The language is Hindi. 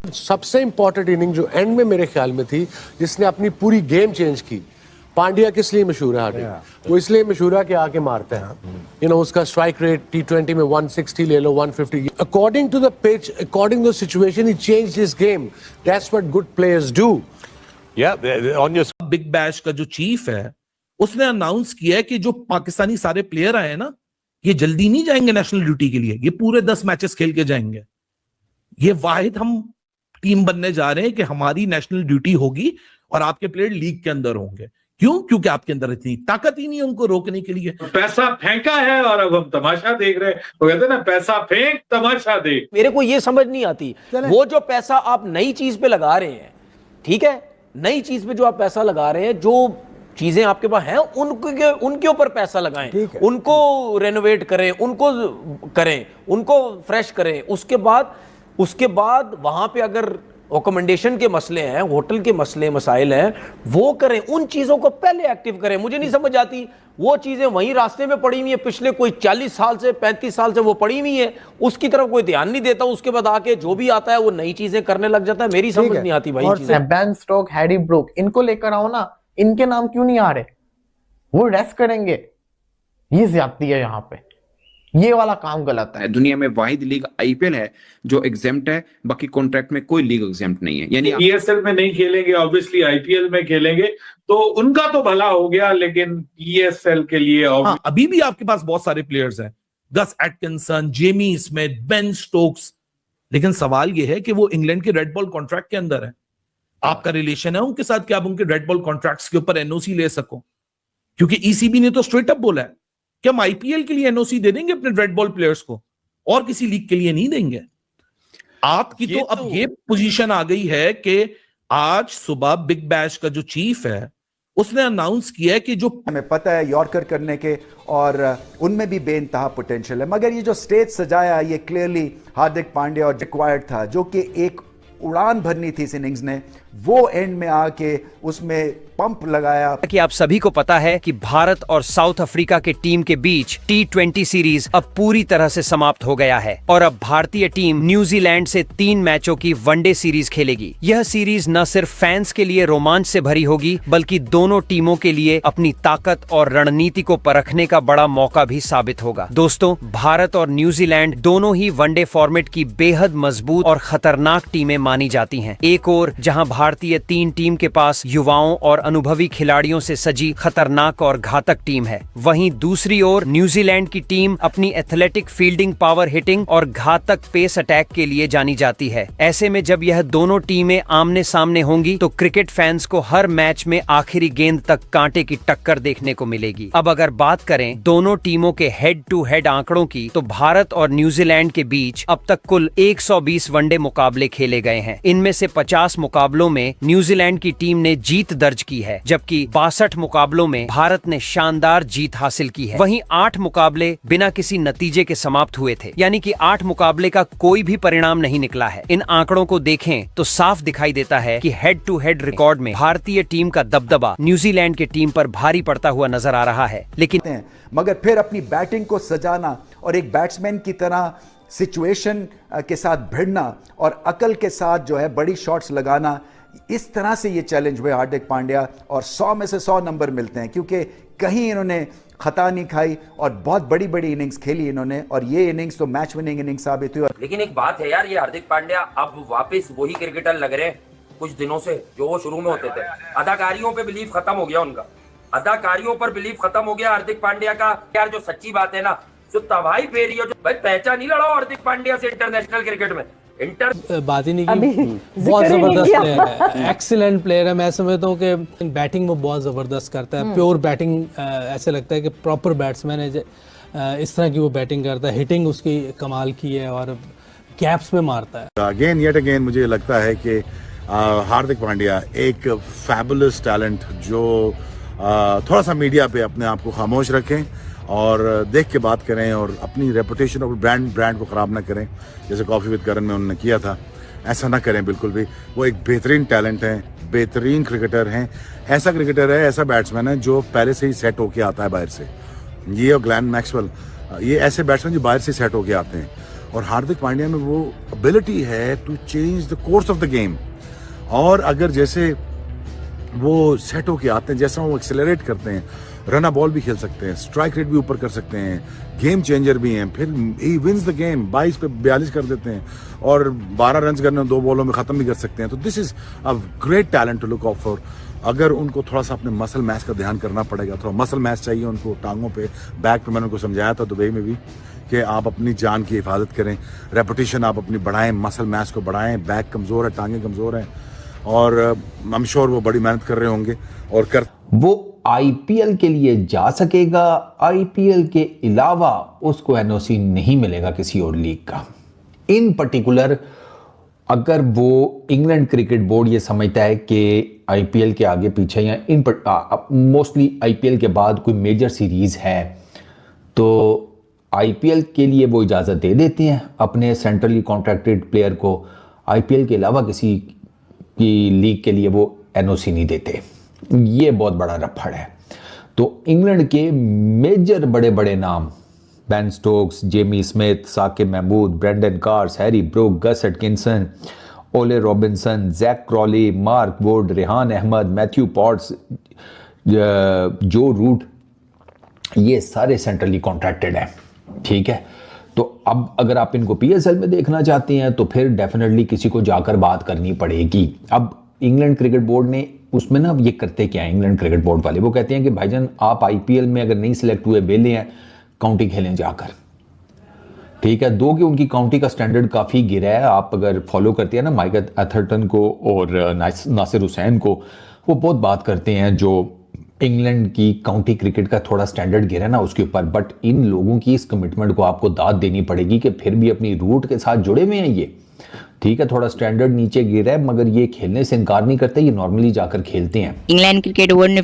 सबसे इंपॉर्टेंट इनिंग जो एंड में मेरे ख्याल में थी, जिसने अपनी पूरी गेम चेंज की। पांड्या किस लिए मशहूर है हार्दिक? वो इसलिए मशहूर है कि आके मारते हैं। उसका स्ट्राइक रेट T20 में 160 ले लो, 150। According to the pitch, according to the situation, he changed his game. That's what good players do. Big bash का जो चीफ है उसने अनाउंस किया है कि जो पाकिस्तानी सारे प्लेयर आए हैं ना, ये जल्दी नहीं जाएंगे नेशनल ड्यूटी के लिए, ये पूरे 10 मैचेस खेल के जाएंगे। ये वाहिद हम टीम बनने जा रहे हैं कि हमारी नेशनल ड्यूटी होगी और आपके प्लेयर लीग के अंदर होंगे। क्यों? क्योंकि आपके अंदर इतनी ताकत ही नहीं है उनको रोकने के लिए। पैसा फेंका है और अब हम तमाशा देख रहे हैं। वो कहते हैं ना, पैसा फेंक तमाशा देख। मेरे को ये समझ नहीं आती, वो जो पैसा आप नई चीज पे लगा रहे हैं, ठीक है, नई चीज पे जो आप पैसा लगा रहे हैं, जो चीजें आपके पास हैं उनके ऊपर पैसा लगाएं, उनको रेनोवेट करें, उनको फ्रेश करें। उसके बाद वहां पे अगर अकोमोडेशन के मसले हैं, होटल के मसाइल हैं, वो करें, उन चीजों को पहले एक्टिव करें। मुझे नहीं समझ आती, वो चीजें वहीं रास्ते में पड़ी हुई है, पिछले कोई 40 साल से 35 साल से वो पड़ी हुई है, उसकी तरफ कोई ध्यान नहीं देता। उसके बाद आके जो भी आता है वो नई चीजें करने लग जाता है। मेरी समझ नहीं आती भाई। बेन स्टोक्स, हैरी ब्रूक, इनको लेकर आओ ना, इनके नाम क्यों नहीं आ रहे? वो रेस्ट करेंगे। ये ज्यादती है यहाँ पे, ये वाला काम गलत है। दुनिया में वाहिद लीग IPL है जो एग्जेम्प्ट है, बाकी कॉन्ट्रैक्ट में कोई लीग एग्जेम्प्ट नहीं है। यानी ESL में नहीं खेलेंगे, ऑब्वियसली IPL में खेलेंगे, तो उनका तो भला हो गया, लेकिन ESL के लिए अभी भी आपके पास बहुत सारे प्लेयर्स हैं, Gus Atkinson, Jamie Smith, Ben Stokes, लेकिन सवाल यह है कि वो इंग्लैंड के रेड बॉल कॉन्ट्रैक्ट के अंदर है। आपका रिलेशन है उनके साथ कि आप उनके रेड बॉल कॉन्ट्रैक्ट्स के ऊपर NOC ले सको? क्योंकि ECB ने तो स्ट्रेट अप बोला है कि हम IPL के लिए NOC दे देंगे अपने रेड बॉल प्लेयर्स को, और किसी लीग के लिए नहीं देंगे। आपकी तो अब ये पोजीशन आ गई है कि आज सुबह बिग बैश का जो चीफ है उसने अनाउंस किया है कि जो हमें पता है यॉर्कर करने के, और उनमें भी बेइंतहा पोटेंशियल है, मगर ये जो स्टेज सजाया ये क्लियरली हार्दिक पांड्या और रिक्वायर्ड था, जो कि एक उड़ान भरनी थी इस इनिंग्स ने, वो एंड में आके उसमें पंप लगाया। कि आप सभी को पता है कि भारत और साउथ अफ्रीका के टीम के बीच T20 सीरीज अब पूरी तरह से समाप्त हो गया है और अब भारतीय टीम न्यूजीलैंड से 3 मैचों की वनडे सीरीज खेलेगी। यह सीरीज न सिर्फ फैंस के लिए रोमांच से भरी होगी, बल्कि दोनों टीमों के लिए अपनी ताकत और रणनीति को परखने का बड़ा मौका भी साबित होगा। दोस्तों, भारत और न्यूजीलैंड दोनों ही वनडे फॉर्मेट की बेहद मजबूत और खतरनाक टीमें मानी जाती हैं। एक और जहां भारतीय टीम के पास युवाओं और अनुभवी खिलाड़ियों से सजी खतरनाक और घातक टीम है, वहीं दूसरी ओर न्यूजीलैंड की टीम अपनी एथलेटिक फील्डिंग, पावर हिटिंग और घातक पेस अटैक के लिए जानी जाती है। ऐसे में जब यह दोनों टीमें आमने सामने होंगी तो क्रिकेट फैंस को हर मैच में आखिरी गेंद तक कांटे की टक्कर देखने को मिलेगी। अब अगर बात करें दोनों टीमों के हेड टू हेड आंकड़ों की, तो भारत और न्यूजीलैंड के बीच अब तक कुल 120 वनडे मुकाबले खेले गए हैं। इनमें से 50 मुकाबलों में न्यूजीलैंड की टीम ने जीत दर्ज की है, जबकि 62 मुकाबलों में भारत ने शानदार जीत हासिल की है। वहीं 8 मुकाबले बिना किसी नतीजे के समाप्त हुए थे, यानी कि 8 मुकाबले का कोई भी परिणाम नहीं निकला है। इन आंकड़ों को देखें तो साफ दिखाई देता है कि हेड टू हेड रिकॉर्ड में भारतीय टीम का दबदबा न्यूजीलैंड की टीम पर भारी पड़ता हुआ नजर आ रहा है। लेकिन मगर फिर अपनी बैटिंग को सजाना और एक बैट्समैन की तरह सिचुएशन के साथ भिड़ना और अकल के साथ जो है बड़ी शॉट्स लगाना, इस तरह से ये चैलेंज हुए हार्दिक पांड्या, और 100 में से 100 नंबर मिलते हैं, क्योंकि कहीं इन्होंने खता नहीं खाई और बहुत बड़ी बड़ी इनिंग्स खेली इन्होंने, और ये इनिंग्स तो मैच विनिंग इनिंग साबित हुई। लेकिन एक बात है यार, ये हार्दिक पांड्या अब वापस वही क्रिकेटर लग रहे हैं कुछ दिनों से जो वो शुरू में होते थे। अदाकारियों पे बिलीव खत्म हो गया उनका, अदाकारियों पर बिलीव खत्म हो गया हार्दिक पांड्या का। यार जो सच्ची बात है ना, जो तबाही फेरी हो, जो भाई पहचान नहीं लड़ाओ हार्दिक पांड्या से इंटरनेशनल क्रिकेट में। बात ही नहीं की, बहुत जबरदस्त प्लेयर है, एक्सीलेंट प्लेयर है। मैं समझता हूँ कि बैटिंग वो बहुत जबरदस्त करता है, प्योर बैटिंग, ऐसे लगता है कि प्रॉपर बैट्समैन है, इस तरह की वो बैटिंग करता है। हिटिंग उसकी कमाल की है और कैप्स पे मारता है। अगेन येट अगेन मुझे लगता है कि हार्दिक पांड्या एक फैबुलस टैलेंट, जो थोड़ा सा मीडिया पे अपने आप को खामोश रखें और देख के बात करें और अपनी रेपुटेशन और ब्रांड को ख़राब ना करें, जैसे कॉफ़ी विद करण में उन्होंने किया था। ऐसा ना करें बिल्कुल भी। वो एक बेहतरीन टैलेंट है, बेहतरीन क्रिकेटर हैं, ऐसा क्रिकेटर है, ऐसा बैट्समैन है जो पहले से ही सेट होके आता है बाहर से। ये और ग्लेन मैक्सवेल, ये ऐसे बैट्समैन जो बाहर से सेट होके आते हैं, और हार्दिक पांड्या में वो एबिलिटी है to change the course of the game. और अगर जैसे वो सेट होके आते हैं, जैसा वो एक्सेलरेट करते हैं, रन बॉल भी खेल सकते हैं, स्ट्राइक रेट भी ऊपर कर सकते हैं, गेम चेंजर भी हैं, फिर ही विंस द गेम, 22 पे 42 कर देते हैं और 12 रन करने 2 बॉलों में खत्म भी कर सकते हैं। तो this is a great talent to look out for. अगर उनको थोड़ा सा अपने मसल मैच का ध्यान करना पड़ेगा, थोड़ा मसल मैच चाहिए उनको टांगों पे, बैक पे। मैंने उनको समझाया था दुबई में भी कि आप अपनी जान की हिफाजत करें, रेपुटेशन आप अपनी बढ़ाएं, मसल मैच को बढ़ाएं, बैक कमज़ोर है, टांगें कमज़ोर हैं और आई एम श्योर वो बड़ी मेहनत कर रहे होंगे और कर। वो आईपीएल के लिए जा सकेगा, आईपीएल के अलावा उसको एनओसी नहीं मिलेगा किसी और लीग का। इन पर्टिकुलर अगर वो इंग्लैंड क्रिकेट बोर्ड ये समझता है कि आईपीएल के आगे पीछे या मोस्टली आईपीएल के बाद कोई मेजर सीरीज है तो आईपीएल के लिए वो इजाज़त दे देती हैं अपने सेंट्रली कॉन्ट्रैक्टेड प्लेयर को, आईपीएल के अलावा किसी की लीग के लिए वो एनओसी नहीं देते। ये बहुत बड़ा रफड़ है। तो इंग्लैंड के मेजर बड़े बड़े नाम Ben Stokes, Jamie Smith, Saqib Mahmood, Brydon Carse, Harry Brook, Gus Atkinson, Ollie Robinson, Zak Crawley, Mark Wood, Rehan Ahmed, Matthew Potts, Joe Root, ये सारे सेंट्रली कॉन्ट्रैक्टेड हैं। ठीक है, तो अब अगर आप इनको पीएसएल में देखना चाहते हैं तो फिर डेफिनेटली किसी को जाकर बात करनी पड़ेगी। अब इंग्लैंड क्रिकेट बोर्ड ने उसमें ना ये करते क्या है, इंग्लैंड क्रिकेट बोर्ड वाले वो कहते हैं कि भाईजान आप आईपीएल में अगर नहीं सिलेक्ट हुए, बेले हैं, काउंटी खेलें जाकर। ठीक है, दो कि उनकी काउंटी का स्टैंडर्ड काफ़ी गिरा है। आप अगर फॉलो करते हैं ना माइक एथरटन को और नासिर हुसैन को, वो बहुत बात करते हैं जो इंग्लैंड की काउंटी क्रिकेट का थोड़ा स्टैंडर्ड गिरा है ना उसके ऊपर। बट इन लोगों की इस कमिटमेंट को आपको दाद देनी पड़ेगी कि फिर भी अपनी रूट के साथ जुड़े हुए हैं ये। ठीक है, थोड़ा स्टैंडर्ड नीचे गिरा है मगर ये खेलने से इनकार नहीं करते, ये नॉर्मली जाकर खेलते हैं। इंग्लैंड क्रिकेट बोर्ड ने